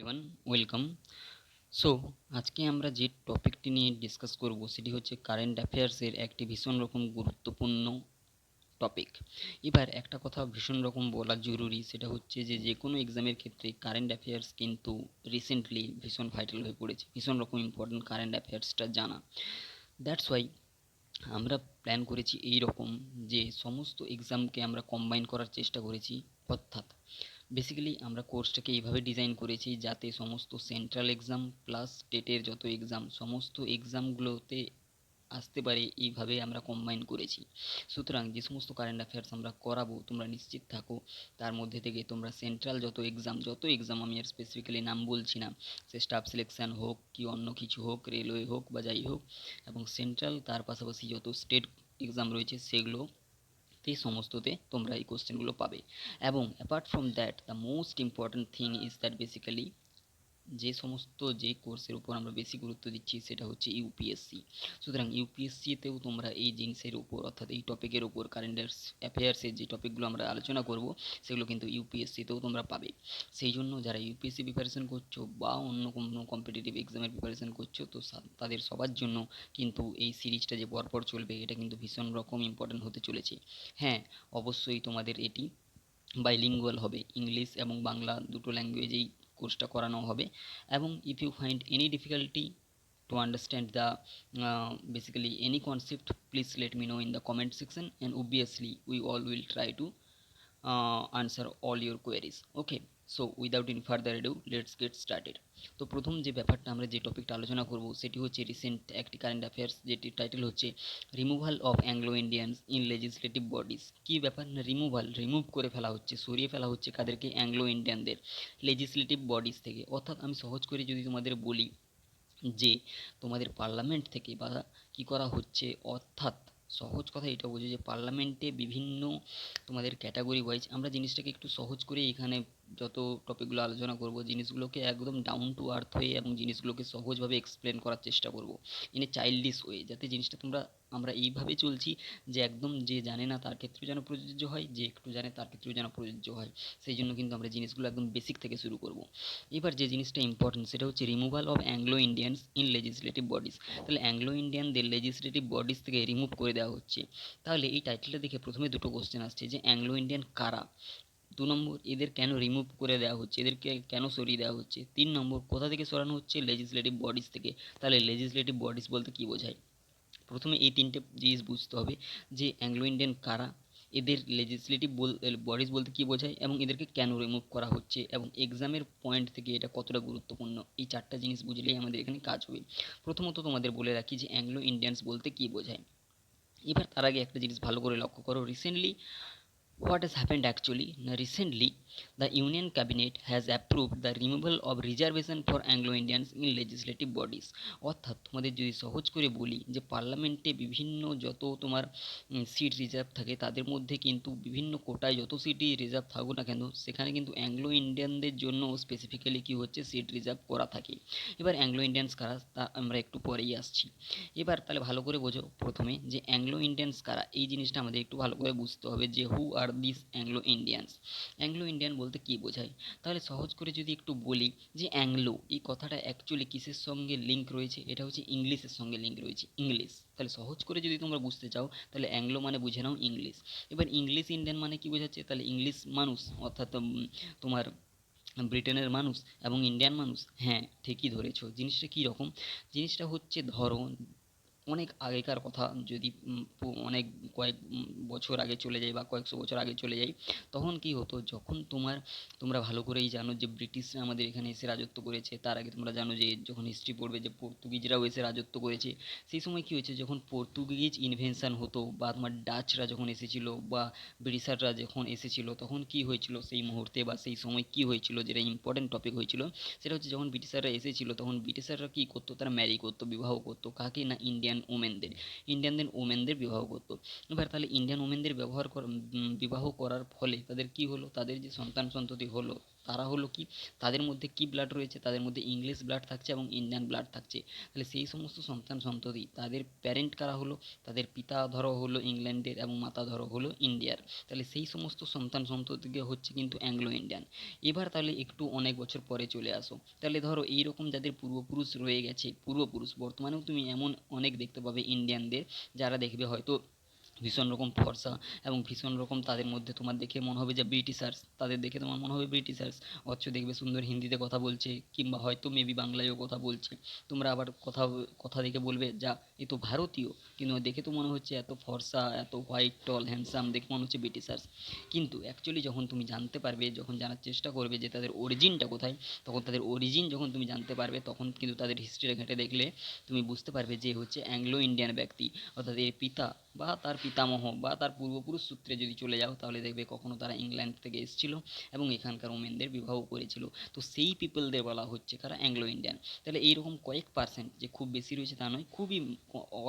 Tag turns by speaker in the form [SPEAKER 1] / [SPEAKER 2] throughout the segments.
[SPEAKER 1] Everyone, welcome. So আজকে আমরা যে টপিকটি নিয়ে ডিসকাস করব সেটি হচ্ছে কারেন্ট অ্যাফেয়ার্সের একটি ভীষণ রকম গুরুত্বপূর্ণ টপিক। এবার একটা কথা ভীষণ রকম বলা জরুরি, সেটা হচ্ছে যে যে কোনো এক্সামের ক্ষেত্রে কারেন্ট অ্যাফেয়ার্স কিন্তু রিসেন্টলি ভীষণ ভাইটাল হয়ে পড়েছে, ভীষণ রকম ইম্পর্টেন্ট কারেন্ট অ্যাফেয়ার্সটা জানা। দ্যাটস ওয়াই আমরা প্ল্যান করেছি এই রকম যে সমস্ত এক্সামকে আমরা কম্বাইন করার চেষ্টা করেছি। অর্থাৎ বেসিক্যালি আমরা কোর্সটাকে এইভাবে ডিজাইন করেছি যাতে সমস্ত সেন্ট্রাল এক্সাম প্লাস স্টেটের যত এক্সাম সমস্ত এক্সামগুলোতে আসতে পারে, এইভাবে আমরা কম্বাইন করেছি। সুতরাং যে সমস্ত কারেন্ট অ্যাফেয়ার্স আমরা করাবো তোমরা নিশ্চিত থাকো তার মধ্যে থেকে তোমরা সেন্ট্রাল যত এক্সাম আমি আর স্পেসিফিক্যালি নাম বলছি না, সে স্টাফ সিলেকশন হোক কি অন্য কিছু হোক, রেলওয়ে হোক বা যাই হোক, এবং সেন্ট্রাল তার পাশাপাশি যত স্টেট এক্সাম রয়েছে সেগুলো এই সমস্ততে তোমরা এই কোশ্চেনগুলো পাবে। এবং apart from that the most important thing is that basically যে কোর্সের উপর আমরা বেশি গুরুত্ব দিচ্ছি সেটা হচ্ছে ইউপিএসসি। সুতরাং ইউপিএসসিতেও তোমরা এই জিনিসের উপর অর্থাৎ এই টপিকের উপর কারেন্ট অ্যাফেয়ার্সের যে টপিকগুলো আমরা আলোচনা করব সেগুলো কিন্তু ইউপিএসসিতেও তোমরা পাবে। সেই জন্য যারা ইউপিএসসি প্রিপারেশন করছো বা অন্য কোনো কম্পিটিটিভ এক্সামের প্রিপারেশন করছো তো তাদের সবার জন্য কিন্তু এই সিরিজটা যে পরপর চলবে এটা কিন্তু ভীষণ রকম ইম্পর্ট্যান্ট হতে চলেছে। হ্যাঁ, অবশ্যই তোমাদের এটি বাইলিঙ্গুয়াল হবে, ইংলিশ এবং বাংলা দুটো ল্যাঙ্গুয়েজেই কোর্সটা করানো হবে। এবং if you find any difficulty to understand the basically any concept, please let me know in the comment section, and obviously we all will try to answer all your queries. Okay, so without any further ado, let's get started. তো প্রথম যে ব্যাপারটা আমরা যে টপিকটা আলোচনা করব সেটি হচ্ছে রিসেন্ট একটি কারেন্ট অ্যাফেয়ার্স, যেটির টাইটেল হচ্ছে removal of Anglo Indians in legislative bodies. কী ব্যাপার না, রিমুভ করে ফেলা হচ্ছে, সরিয়ে ফেলা হচ্ছে কাদেরকে, অ্যাংলো ইন্ডিয়ানদের লেজিসলেটিভ বডিজ থেকে। অর্থাৎ আমি সহজ করে যদি তোমাদের বলি যে তোমাদের পার্লামেন্ট থেকে বা কী করা হচ্ছে, অর্থাৎ সহজ কথা এটা বোঝো যে পার্লামেন্টে বিভিন্ন তোমাদের ক্যাটাগরি ওয়াইজ আমরা জিনিসটাকে একটু সহজ করে এখানে যত টপিকগুলো আলোচনা করব জিনিসগুলোকে একদম ডাউন টু আর্থ হয়ে এবং জিনিসগুলোকে সহজভাবে এক্সপ্লেন করার চেষ্টা করব ইন এ চাইল্ডিশ ওয়ে, যাতে জিনিসটা আমরা এইভাবে চলছি যে একদম যে জানে না তার ক্ষেত্রেও যেন প্রযোজ্য হয়, যে একটু জানে তার ক্ষেত্রেও যেন প্রযোজ্য হয়। সেই জন্য কিন্তু আমরা জিনিসগুলো একদম বেসিক থেকে শুরু করব। এবার যে জিনিসটা ইম্পর্টেন্ট সেটা হচ্ছে removal of Anglo Indians in legislative bodies. তাহলে অ্যাংলো ইন্ডিয়ানদের লেজিসলেটিভ বডিজ থেকে রিমুভ করে দেওয়া হচ্ছে। তাহলে এই টাইটেলটা দেখে প্রথমে দুটো কোশ্চেন আসছে যে অ্যাংলো ইন্ডিয়ান কারা, 2 নম্বর এদের কেন রিমুভ করে দেওয়া হচ্ছে, এদেরকে কেন সরিয়ে দেওয়া হচ্ছে, 3 নম্বর কোথা থেকে সরানো হচ্ছে, লেজিসলেটিভ বডিজ থেকে। তাহলে লেজিসলেটিভ বডিজ বলতে কী বোঝায়, প্রথমে এই তিনটে জিনিস বুঝতে হবে যে অ্যাংলো ইন্ডিয়ান কারা, এদের লেজিসলেটিভ বডিজ বলতে কী বোঝায় এবং এদেরকে কেন রিমুভ করা হচ্ছে, এবং এক্সামের পয়েন্ট থেকে এটা কতটা গুরুত্বপূর্ণ। এই চারটা জিনিস বুঝলেই আমাদের এখানে কাজ হবে। প্রথমত তোমাদের বলে রাখি যে অ্যাংলো ইন্ডিয়ানস বলতে কী বোঝায়। এবার তার আগে একটা জিনিস ভালো করে লক্ষ্য করো, recently what has happened actually. Now, recently the union cabinet has approved the removal of reservation for Anglo-Indians in legislative bodies. অর্থাৎ তোমাদের যদি সহজ করে বলি যে পার্লামেন্টে বিভিন্ন যত তোমার সিট রিজার্ভ থাকে তাদের মধ্যে কিন্তু বিভিন্ন কোটায় যত সিটই রিজার্ভ থাকুক না কেন সেখানে কিন্তু অ্যাংলো ইন্ডিয়ানদের জন্য স্পেসিফিক্যালি কী হচ্ছে, সিট রিজার্ভ করা থাকে। এবার অ্যাংলো ইন্ডিয়ানস কারা তা আমরা একটু পরেই আসছি। এবার তাহলে ভালো করে বোঝো প্রথমে যে অ্যাংলো ইন্ডিয়ানস কারা, এই জিনিসটা আমাদের একটু ভালো করে বুঝতে হবে যে who are this Anglo Indians. Anglo Indian বলতে কী বোঝায়, তাহলে সহজ করে যদি একটু বলি যে অ্যাংলো এই কথাটা অ্যাকচুয়ালি কিসের সঙ্গে লিঙ্ক রয়েছে, এটা হচ্ছে ইংলিশের সঙ্গে লিঙ্ক রয়েছে, ইংলিশ। তাহলে সহজ করে যদি তোমরা বুঝতে চাও তাহলে অ্যাংলো মানে বুঝে নাও ইংলিশ। এবার ইংলিশ ইন্ডিয়ান মানে কি বোঝাচ্ছে, তাহলে ইংলিশ মানুষ অর্থাৎ তোমার ব্রিটেনের মানুষ এবং ইন্ডিয়ান মানুষ। হ্যাঁ, ঠিকই ধরেছো। জিনিসটা কী রকম, জিনিসটা হচ্ছে ধরো অনেক আগেকার কথা, যদি অনেক কয়েক বছর আগে চলে যাই বা কয়েকশো বছর আগে চলে যাই, তখন কি হতো, যখন তোমরা ভালো করেই জানো যে ব্রিটিশরা আমাদের এখানে এসে রাজত্ব করেছে। তার আগে তোমরা জানো যে যখন হিস্ট্রি পড়বে যে পর্তুগিজরাও এসে রাজত্ব করেছে। সেই সময় কী হয়েছে, যখন পর্তুগিজ ইনভেনশন হতো বা তোমার ডাচরা যখন এসেছিল বা ব্রিটিশাররা যখন এসেছিল তখন কি হয়েছিল সেই মুহূর্তে বা সেই সময় কি হয়েছিল, যেটা ইম্পর্টেন্ট টপিক হয়েছিল সেটা হচ্ছে যখন ব্রিটিশাররা এসেছিল তখন ব্রিটিশাররা কী করতো, তারা ম্যারি করতো, বিবাহ করতো কাকে না, ইন্ডিয়ানদের ওমেনদের বিবাহ করতো। এবার তাহলে ইন্ডিয়ান ওমেনদের বিবাহ করার ফলে তাদের কি হলো, তাদের যে সন্তান সন্ততি হলো তারা হলো কি, তাদের মধ্যে কি ব্লাড রয়েছে, তাদের মধ্যে ইংলিশ ব্লাড থাকছে এবং ইন্ডিয়ান ব্লাড থাকছে। তাহলে সেই সমস্ত সন্তান সন্ততি তাদের প্যারেন্ট কারা হলো, তাদের পিতা ধরো হলো ইংল্যান্ডের এবং মাতা ধরো হলো ইন্ডিয়ার। তাহলে সেই সমস্ত সন্তান সন্ততিকে হচ্ছে কিন্তু অ্যাংলো ইন্ডিয়ান। এবার তাহলে একটু অনেক বছর পরে চলে আসো, তাহলে ধরো এইরকম যাদের পূর্বপুরুষ রয়ে গেছে, পূর্বপুরুষ বর্তমানেও তুমি এমন অনেক দেখতে পাবে ইন্ডিয়ানদের, যারা দেখবে হয়তো ভীষণ রকম ফর্সা এবং ভীষণ রকম, তাদের মধ্যে তোমার দেখে মনে হবে যে ব্রিটিশার্স, তাদের দেখে তোমার মনে হবে ব্রিটিশার্স, অথচ দেখবে সুন্দর হিন্দিতে কথা বলছে কিংবা হয়তো মেবি বাংলায়ও কথা বলছে। তোমরা আবার কথা কথা দেখে বলবে যা এ তো ভারতীয়, কিন্তু দেখে তো মনে হচ্ছে এত ফর্সা, এত হোয়াইট, টল, হ্যান্ডসাম, দেখে মনে হচ্ছে ব্রিটিশার্স। কিন্তু অ্যাকচুয়ালি যখন তুমি জানতে পারবে, যখন জানার চেষ্টা করবে যে তাদের অরিজিনটা কোথায়, তখন তাদের অরিজিন যখন তুমি জানতে পারবে, তখন কিন্তু তাদের হিস্ট্রিটা ঘেঁটে দেখলে তুমি বুঝতে পারবে যে হচ্ছে অ্যাংলো ইন্ডিয়ান ব্যক্তি, অর্থাৎ এর পিতা বা তার পিতামহ বা তার পূর্বপুরুষ সূত্রে যদি চলে যাও, তাহলে দেখবে কখনো তারা ইংল্যান্ড থেকে এসেছিল এবং এখানকার ওমেনদের বিবাহ করেছিল। তো সেই পিপলদের বলা হচ্ছে কারা, অ্যাংলো ইন্ডিয়ান। তাহলে এইরকম কয়েক পার্সেন্ট, যে খুব বেশি রয়েছে তা নয়, খুবই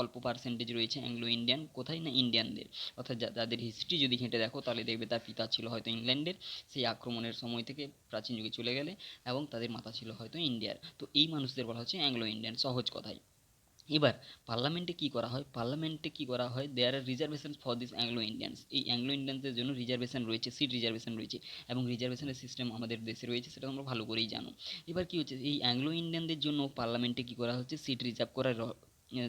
[SPEAKER 1] অল্প পার্সেন্টেজ রয়েছে অ্যাংলো ইন্ডিয়ান, কোথায় না ইন্ডিয়ানদের। অর্থাৎ যাদের হিস্ট্রি যদি ঘেঁটে দেখো, তাহলে দেখবে তার পিতা ছিল হয়তো ইংল্যান্ডের, সেই আক্রমণের সময় থেকে প্রাচীন যুগে চলে গেলে, এবং তাদের মাতা ছিল হয়তো ইন্ডিয়ার। তো এই মানুষদের বলা হচ্ছে অ্যাংলো ইন্ডিয়ান, সহজ কথায়। এবার পার্লামেন্টে কি করা হয়, পার্লামেন্টে কি করা হয়, there are reservation for this Anglo Indians. এই অ্যাংলো ইন্ডিয়ানসদের জন্য রিজার্ভেশন রয়েছে, সিট রিজার্ভেশন রয়েছে, এবং রিজার্ভেশনের সিস্টেম আমাদের দেশে রয়েছে, সেটা তোমরা ভালো করেই জানো। এবার কি হচ্ছে, এই অ্যাংলো ইন্ডিয়ানদের জন্য পার্লামেন্টে কি করা হচ্ছে, সিট রিজার্ভ করার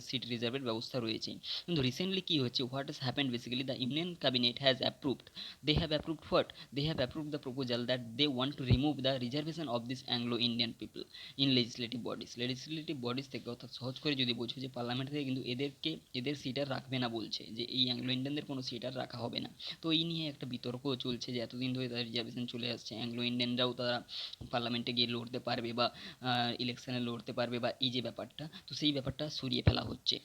[SPEAKER 1] সিট রিজার্ভের ব্যবস্থা রয়েছে। কিন্তু রিসেন্টলি কি হচ্ছে, what has happened basically, the Indian cabinet has approved, they have approved what, they have approved the proposal that they want to remove the reservation of this Anglo Indian people in legislative bodies. Legislative bodies থেকে, অর্থাৎ সহজ করে যদি বোঝো যে parliament থেকে কিন্তু এদের সিট আর রাখবে না বলছে, যে এই অ্যাংলো ইন্ডিয়ানদের কোনো সিট আর রাখা হবে না। তো এই নিয়ে একটা বিতর্কও চলছে যে এতদিন ধরে তাদের রিজার্ভেশন চলে আসছে, অ্যাংলো ইন্ডিয়ানরাও তারা পার্লামেন্টে গিয়ে লড়তে পারবে বা ইলেকশনে লড়তে পারবে বা এই যে ব্যাপারটা, তো সেই ব্যাপারটা সরিয়ে ফেলা হচ্ছে।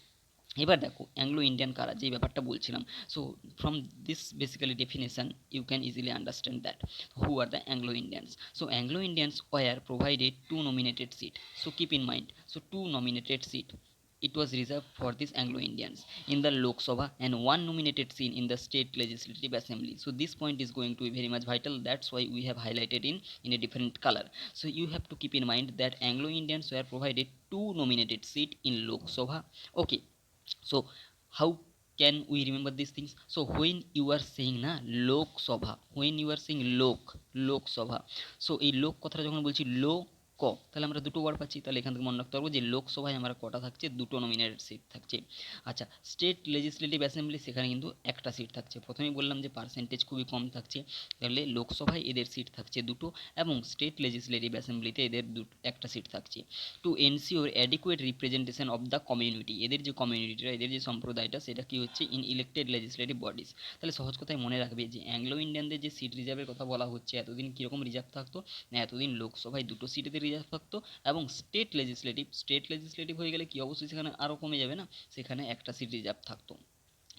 [SPEAKER 1] এবার দেখো অ্যাংলো ইন্ডিয়ান কারা, যে ব্যাপারটা বলছিলাম। So from this basically definition you can easily understand that who are the Anglo Indians. So Anglo Indians were provided to nominated seat, so keep in mind, so two nominated seat, it was reserved for these Anglo Indians in the Lok Sabha and one nominated seat in the state legislative assembly. So this point is going to be very much vital, that's why we have highlighted in a different color. So you have to keep in mind that Anglo Indians were provided two nominated seat in Lok Sabha. Okay, so how can we remember these things? So when you are saying na lok sabha, when you are saying lok sabha, so এই লোক কথাটা যখন বলছি লো ক, তাহলে আমরা দুটো word পাচ্ছি, তাহলে এখান থেকে মনে রাখতে পারবো যে লোকসভায় আমার কটা থাকছে, দুটো নমিনেটেড সিট থাকছে। আচ্ছা, স্টেট লেজিসলেটিভ অ্যাসেম্বলি, সেখানে কিন্তু একটা সিট থাকছে। প্রথমেই বললাম যে পার্সেন্টেজ খুবই কম থাকছে, তাহলে লোকসভায় এদের সিট থাকছে দুটো, এবং স্টেট লেজিসলেটিভ অ্যাসেম্বলিতে এদের একটা সিট থাকছে। To ensure adequate representation of the community, এদের যে কমিউনিটিটা, এদের যে সম্প্রদায়টা, সেটা কি হচ্ছে ইন ইলেক্টেড লেজিসলেটিভ বডিজ। তাহলে সহজ কথায় মনে রাখবে যে অ্যাংলো ইন্ডিয়ানদের যে সিট রিজার্ভের কথা বলা হচ্ছে, এতদিন কীরকম রিজার্ভ থাকতো না, এতদিন লোকসভায় দুটো সিটেতে রিজার্ভ থাকতো, এবং স্টেট লেজিসলেটিভ হয়ে গেলে কি অবশ্যই সেখানে আরও কমে যাবে না, সেখানে একটা সিট রিজার্ভ থাকতো।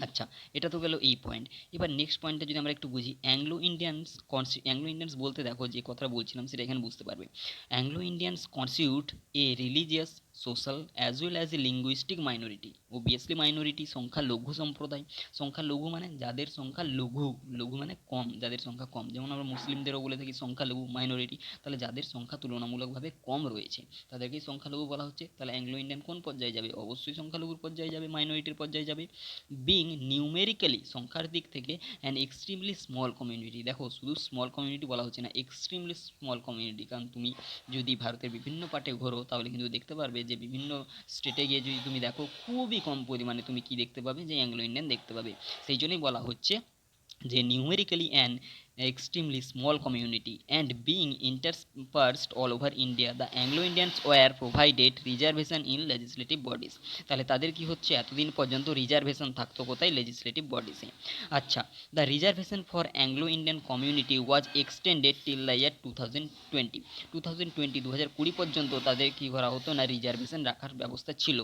[SPEAKER 1] আচ্ছা, এটা তো গেল এই পয়েন্ট। এবার নেক্সট পয়েন্টটা যদি আমরা একটু বুঝি, অ্যাংলো ইন্ডিয়ান্স বলতে দেখো যে কথাটা বলছিলাম সেটা এখানে বুঝতে পারবে। Anglo Indians constitute A religious, social as well as a linguistic minority. Obviously minority, সংখ্যালঘু সম্প্রদায়। সংখ্যালঘু মানে যাদের সংখ্যা লঘু, লঘু মানে কম, যাদের সংখ্যা কম, যেমন আমরা মুসলিমদেরও বলে থাকি সংখ্যালঘু, মাইনরিটি। তাহলে যাদের সংখ্যা তুলনামূলকভাবে কম রয়েছে তাদেরকেই সংখ্যালঘু বলা হচ্ছে। তাহলে অ্যাংলো ইন্ডিয়ান কোন পর্যায়ে যাবে, অবশ্যই সংখ্যালঘুর পর্যায়ে যাবে, মাইনরিটির পর্যায়ে যাবে। বিং নিউমেরিক্যালি, সংখ্যার দিক থেকে, অ্যান এক্সট্রিমলি স্মল কমিউনিটি। দেখো শুধু স্মল কমিউনিটি বলা হচ্ছে না, এক্সট্রিমলি স্মল কমিউনিটি, কারণ তুমি যদি ভারতের বিভিন্ন পার্টে ঘোরো তাহলে কিন্তু দেখতে পারবে যে বিভিন্ন স্টেটে গিয়ে যদি তুমি দেখো, খুবই কম পরিমাণে তুমি কি দেখতে পাবে, যে অ্যাংলো ইন্ডিয়ান দেখতে পাবে। সেই জন্যই বলা হচ্ছে যে numerically an extremely small community and being interspersed all over India, the Anglo-Indians were provided reservation in legislative bodies। তাহলে তাদের কি হচ্ছে, এতদিন পর্যন্ত রিজার্ভেশন থাকতো কোথায়, লেজিসলেটিভ বডিসে। আচ্ছা, the reservation for Anglo Indian community was extended till the year 2020। 2020 পর্যন্ত তাদের কি করা হতো না, রিজার্ভেশন রাখার ব্যবস্থা ছিল।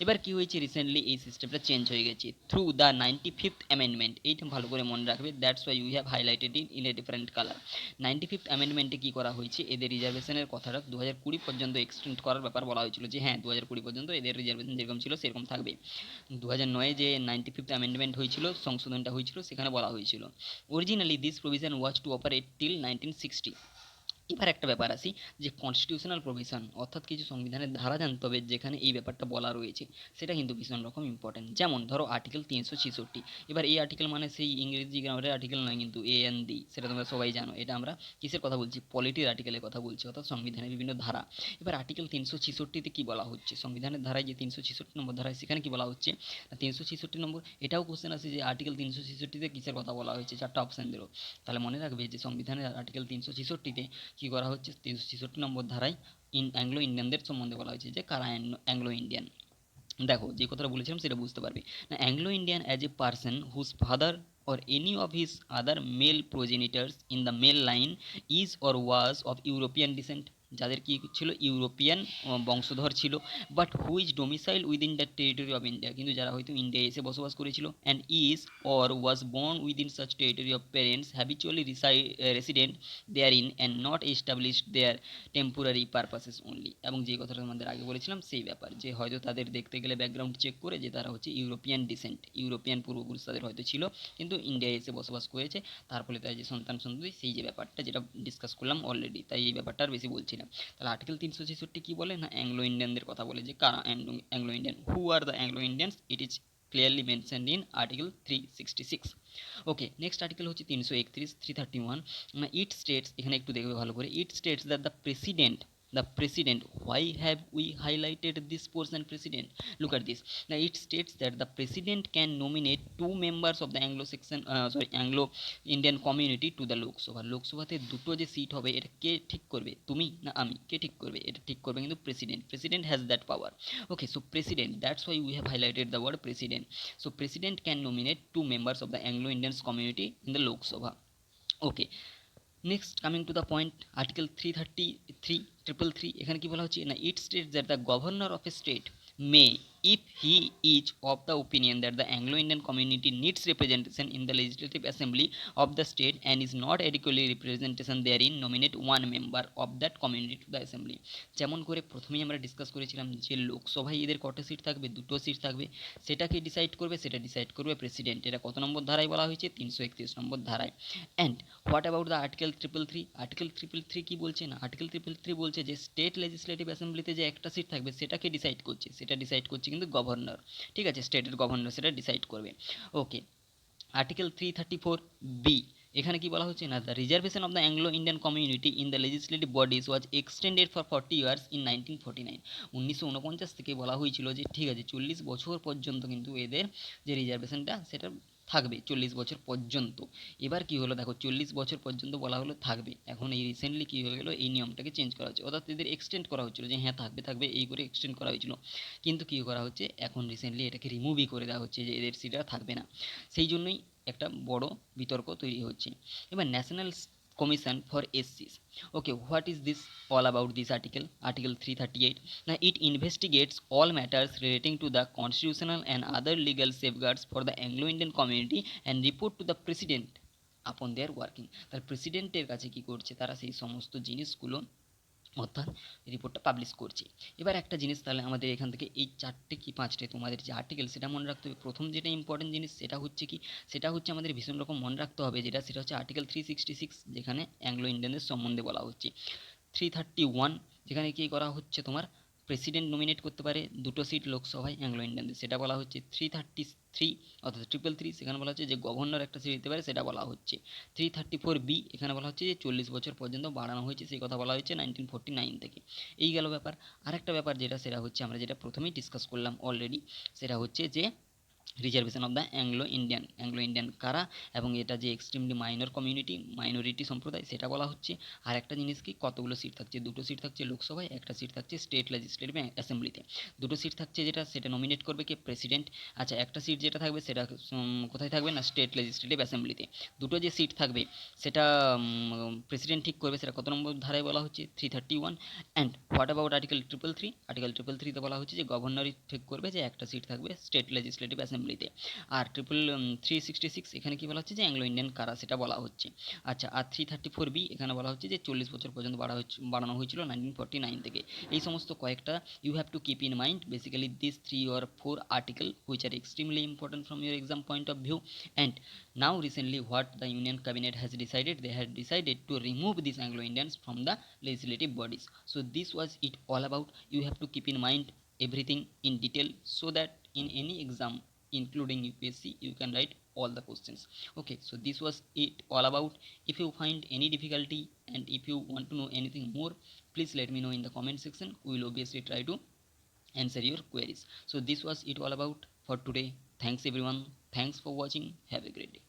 [SPEAKER 1] এবার কি হয়েছে, রিসেন্টলি এই সিস্টেমটা চেঞ্জ হয়ে গেছে থ্রু দ্য 95th অ্যামেন্ডমেন্ট। এইটা ভালো করে মনে রাখবে, that's why we have highlighted in a different colour. 95th অ্যামেন্ডমেন্টে কী করা হয়েছে, এদের রিজার্ভেশনের কথাটা 2020 পর্যন্ত এক্সটেন্ড করার ব্যাপার বলা হয়েছিল, যে হ্যাঁ 2020 পর্যন্ত এদের রিজার্ভেশন যেরকম ছিল সেরকম থাকবে। 2009 যে 95th অ্যামেন্ডমেন্ট হয়েছিল, সংশোধনটা হয়েছিল, সেখানে বলা হয়েছিল originally this provision was two operate till 1960। এবার একটা ব্যাপার আসি যে কনস্টিটিউশনাল প্রভিশন অর্থাৎ কিছু সংবিধানের ধারা জানতে হবে যেখানে এই ব্যাপারটা বলা রয়েছে, সেটা কিন্তু ভীষণ রকম ইম্পর্টেন্ট। যেমন ধরো আর্টিকেল 366। এবার এই আর্টিকেল মানে সেই ইংরেজি গ্রামারের আর্টিকেল নয় কিন্তু AND, সেটা তোমরা সবাই জানো। এটা আমরা কিসের কথা বলছি? পলিটির আর্টিকেলের কথা বলছি, অর্থাৎ সংবিধানের বিভিন্ন ধারা। এবার আর্টিকেল 366তে কি বলা হচ্ছে? সংবিধানের ধারায় যে 366 নম্বর ধারায়, সেখানে কি বলা হচ্ছে না 366 নম্বর, এটাও কোশ্চেন আছে যে আর্টিকেল 366তে কিসের কথা বলা হয়েছে, চারটা অপশান দিল। তাহলে মনে রাখবে যে সংবিধানের আর্টিকেল 366তে কি করা হচ্ছে, 366 নম্বর ধারায় অ্যাংলো ইন্ডিয়ানদের সম্বন্ধে বলা হয়েছে যে কারা অ্যাংলো ইন্ডিয়ান। দেখো যে কথাটা বলেছিলাম সেটা বুঝতে পারবে না। Anglo Indian as a person whose father or any of his other male progenitors in the male line is or was of European descent, যাদের কি ছিল ইউরোপিয়ান বংশধর ছিল, but who is domicile within the territory of India, কিন্তু যারা হয়তো ইন্ডিয়ায় এসে বসবাস করেছিল, and is or was born within such territory of parents habitually resident there in and not established there temporary purposes only. এবং যে কথাটা আমাদের আগে বলেছিলাম সেই ব্যাপার, যে হয়তো তাদের দেখতে গেলে ব্যাকগ্রাউন্ড চেক করে যে তারা হচ্ছে ইউরোপিয়ান ডিসেন্ট, ইউরোপিয়ান পূর্বপুরুষ তাদের হয়তো ছিল, কিন্তু ইন্ডিয়ায় এসে বসবাস করেছে, তার ফলে তার যে সন্তান সন্ততি, সেই যে ব্যাপারটা যেটা ডিসকাস করলাম অলরেডি, তাই এই ব্যাপারটা আর বেশি বলছি না। তাহলে আর্টিকেল 366 কি বলে না অ্যাংলো ইন্ডিয়ানদের কথা বলে, যে কারা Anglo Indian, who are the Anglo Indians, it is clearly mentioned in article 366। Okay, next article হচ্ছে 331, 331। ইট স্টেটস, এখানে একটু দেখবে ভালো করে, it states that the president, why have we highlighted this portion president? Look at this. Now it states that the president can nominate two members of the Anglo Indian community to the Lok Sabha. লোকসভাতে দুটো যে seat হবে এটা কে ঠিক করবে? তুমি না আমি? কে ঠিক করবে? এটা ঠিক করবে কিন্তু president has that power. Okay, so president, that's why we have highlighted the word president. So president can nominate two members of the Anglo Indian community in the Lok Sabha. Okay, next coming to the point, article 333 এখানে কি বলা হচ্ছে না, it states that the governor of a state may, if he is of the opinion that the Anglo-Indian community needs representation in the legislative assembly of the state and is not adequately representation therein, nominate one member of that community to the assembly। যেমন করে প্রথমেই আমরা discuss করেছিলাম যে লোকসভায় এদের কটা seat থাকবে, দুটো সিট থাকবে, সেটাকে ডিসাইড করবে, সেটা ডিসাইড করবে প্রেসিডেন্ট। এটা কত নম্বর ধারায় বলা হয়েছে? 331 নম্বর ধারায়। And what about the article 333? Article 333 কি বলছে না, আর্টিকেল 333 বলছে যে স্টেট লেজিসলেটিভ অ্যাসেম্বলিতে যে একটা সিট থাকবে সেটাকে ডিসাইড করছে, সেটা ডিসাইড করছে কিন্তু গভর্নর। ঠিক আছে, স্টেটের গভর্নর সেটা ডিসাইড করবে। ওকে, আর্টিকেল 334 বি, এখানে কি বলা হচ্ছে না, the reservation of the Anglo Indian community in the legislative bodies was extended for 40 years in 1949। 1949 থেকে বলা হয়েছিল যে ঠিক আছে 40 বছর পর্যন্ত কিন্তু এদের যে রিজার্ভেশনটা সেটা থাকবে 40 বছর পর্যন্ত। এবার কি হলো দেখো, 40 বছর পর্যন্ত বলা হলো থাকবে, এখন এই রিসেন্টলি কি হয়ে গেলো, এই নিয়মটাকে চেঞ্জ করা হচ্ছে, অর্থাৎ এদের এক্সটেন্ড করা হচ্ছিল যে হ্যাঁ থাকবে থাকবে এই করে এক্সটেন্ড করা হয়েছিল, কিন্তু কী করা হচ্ছে এখন রিসেন্টলি এটাকে রিমুভই করে দেওয়া হচ্ছে যে এদের সিটটা থাকবে না। সেই জন্যই একটা বড় বিতর্ক তৈরি হচ্ছে। এবার ন্যাশনাল কমিশন ফর এসসিস। Okay, what is this all about, this article 338? Now it investigates all matters relating to the constitutional and other legal safeguards for the Anglo-Indian community and report to the president upon their working। তার প্রেসিডেন্টের কাছে কি করছে, তারা সেই সমস্ত জিনিসগুলো অর্থাৎ রিপোর্টটা পাবলিশ করছে। এবার একটা জিনিস তাহলে আমাদের এখান থেকে এই 4টে কি 5টে তোমাদের যে আর্টিকেল সেটা মনে রাখতে হবে। প্রথম যেটা ইম্পর্টেন্ট জিনিস সেটা হচ্ছে কি, সেটা হচ্ছে আমাদের ভীষণ রকম মনে রাখতে হবে, সেটা হচ্ছে আর্টিকেল 366 যেখানে অ্যাংলো ইন্ডিয়ানদের সম্বন্ধে বলা হচ্ছে। 331 যেখানে কি করা হচ্ছে তোমার প্রেসিডেন্ট নমিনেট করতে পারে দুটো সিট লোকসভায় অ্যাংলো ইন্ডিয়ানদের, সেটা বলা হচ্ছে। 333 অর্থাৎ 333 সেখানে বলা হচ্ছে যে গভর্নর একটা সিট দিতে পারে, সেটা বলা হচ্ছে। 334বি এখানে বলা হচ্ছে যে 40 বছর পর্যন্ত বাড়ানো হয়েছে, সেই কথা বলা হয়েছে 1949 থেকে। এই গেল ব্যাপার। আরেকটা ব্যাপার যেটা সেটা হচ্ছে আমরা যেটা প্রথমেই ডিসকাস করলাম অলরেডি, সেটা হচ্ছে যে reservation of the Anglo Indian কারা, এবং এটা যে এক্সট্রিমলি মাইনর কমিউনিটি, মাইনরিটি সম্প্রদায়, সেটা বলা হচ্ছে। আর একটা জিনিস কি, কতগুলো সিট থাকছে, দুটো সিট থাকছে লোকসভায়, একটা সিট থাকছে স্টেট লেজিসলেটিভ অ্যাসেম্বলিতে। দুটো সিট থাকছে সেটা নমিনেট করবে কে, প্রেসিডেন্ট। আচ্ছা, একটা সিট যেটা থাকবে সেটা কোথায় থাকবে না, স্টেট লেজিসলেটিভ অ্যাসেম্বলিতে। দুটো যে সিট থাকবে সেটা প্রেসিডেন্ট ঠিক করবে, সেটা কত নম্বর ধারায় বলা হচ্ছে, 331। And what about article 333? Article 333 তে বলা হচ্ছে যে গভর্নরই ঠিক করবে যে একটা সিট থাকবে স্টেট লেজিসলেটিভ অ্যাসেম্বলি অ্যাসেম্বলিতে। আর 366 এখানে কি বলা হচ্ছে যে অ্যাংলো ইন্ডিয়ান কারা সেটা বলা হচ্ছে। আচ্ছা, আর 334B এখানে বলা হচ্ছে যে 40 বছর পর্যন্ত বাড়ানো হয়েছিল 1949 থেকে। এই সমস্ত কয়েকটা you have to keep in mind basically this 3 or 4 article which are extremely important from your exam point of view. And now recently what the union cabinet has decided, they had decided to remove these Anglo-Indians from the legislative bodies. So this was it all about. You have to keep in mind everything in detail so that in any exam including UPSC you can write all the questions. Okay, so this was it all about. If you find any difficulty and if you want to know anything more, please let me know in the comment section. We will obviously try to answer your queries. So this was it all about for today. Thanks everyone, thanks for watching, have a great day.